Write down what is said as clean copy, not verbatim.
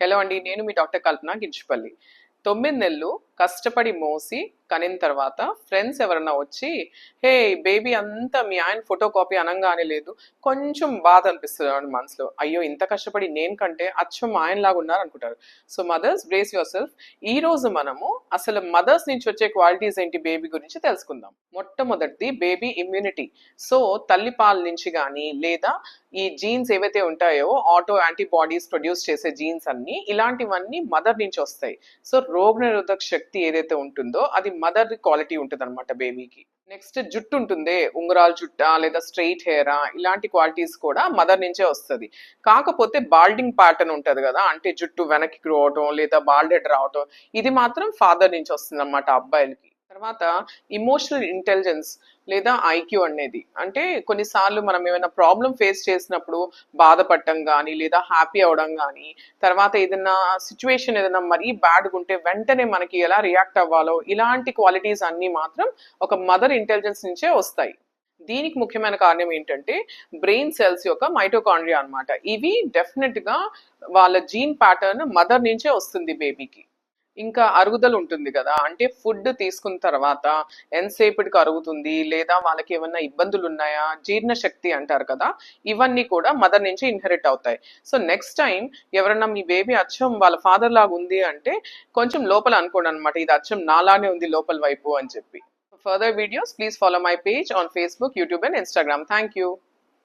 Hello అండి, నేను మీ doctor కల్పన గిడ్చిపల్లి. 9 నెలలు కష్టపడి మోసి కనిన తర్వాత ఫ్రెండ్స్ ఎవరన్నా వచ్చి, హే బేబీ అంతా మీ ఆయన ఫోటో కాపీ అనంగానే లేదు, కొంచెం బాధ అనిపిస్తుంది అండి మనసులో. అయ్యో ఇంత కష్టపడి నేను కంటే అచ్చం మా ఆయనలాగా ఉన్నారు అనుకుంటారు. So mothers brace yourself. ఈ రోజు మనము అసలు మదర్స్ నుంచి వచ్చే క్వాలిటీస్ ఏంటి బేబీ గురించి తెలుసుకుందాం. మొట్టమొదటిది బేబీ ఇమ్యూనిటీ. సో తల్లి పాల నుంచి కానీ లేదా ఈ జీన్స్ ఏవైతే ఉంటాయో ఆటో యాంటీబాడీస్ ప్రొడ్యూస్ చేసే జీన్స్ అన్ని ఇలాంటివన్నీ మదర్ నుంచి వస్తాయి. సో రోగనిరోధక శక్తి ఏదైతే ఉంటుందో అది మదర్ క్వాలిటీ ఉంటుంది అనమాట బేబీకి. నెక్స్ట్ జుట్టు ఉంటుంది, ఉంగరాల జుట్టా లేదా స్ట్రెయిట్ హెయిరా, ఇలాంటి క్వాలిటీస్ కూడా మదర్ నుంచే వస్తుంది. కాకపోతే బాల్డింగ్ ప్యాటర్న్ ఉంటుంది కదా, అంటే జుట్టు వెనక్కి గ్రో అవటం లేదా బాల్డెడ్ రావటం, ఇది మాత్రం ఫాదర్ నుంచి వస్తుంది అనమాట అబ్బాయిలకి. తర్వాత ఇమోషనల్ ఇంటెలిజెన్స్ లేదా ఐక్యూ అనేది, అంటే కొన్నిసార్లు మనం ఏమైనా ప్రాబ్లం ఫేస్ చేసినప్పుడు బాధపడటం కానీ లేదా హ్యాపీ అవడం కానీ, తర్వాత ఏదైనా సిచ్యువేషన్ ఏదైనా మరీ బ్యాడ్గా ఉంటే వెంటనే మనకి ఎలా రియాక్ట్ అవ్వాలో, ఇలాంటి క్వాలిటీస్ అన్నీ మాత్రం ఒక మదర్ ఇంటెలిజెన్స్ నుంచే వస్తాయి. దీనికి ముఖ్యమైన కారణం ఏంటంటే బ్రెయిన్ సెల్స్ యొక్క మైటోకాండ్రియా అన్నమాట. ఇవి డెఫినెట్ గా వాళ్ళ జీన్ ప్యాటర్న్ మదర్ నుంచే వస్తుంది బేబీకి. ఇంకా అరుగుదల ఉంటుంది కదా, అంటే ఫుడ్ తీసుకున్న తర్వాత ఎంతసేపటికి అరుగుతుంది లేదా వాళ్ళకి ఏమన్నా ఇబ్బందులు ఉన్నాయా, జీర్ణ శక్తి అంటారు కదా, ఇవన్నీ కూడా మదర్ నుంచి ఇన్హెరిట్ అవుతాయి. సో నెక్స్ట్ టైం ఎవరన్నా మీ బేబీ అచ్చం వాళ్ళ ఫాదర్ లాగా ఉంది అంటే కొంచెం లోపల అనుకోండి అనమాట, ఇది అచ్చం నాలానే ఉంది లోపల వైపు అని చెప్పి. Further videos please follow my page on Facebook, YouTube and Instagram. Thank you.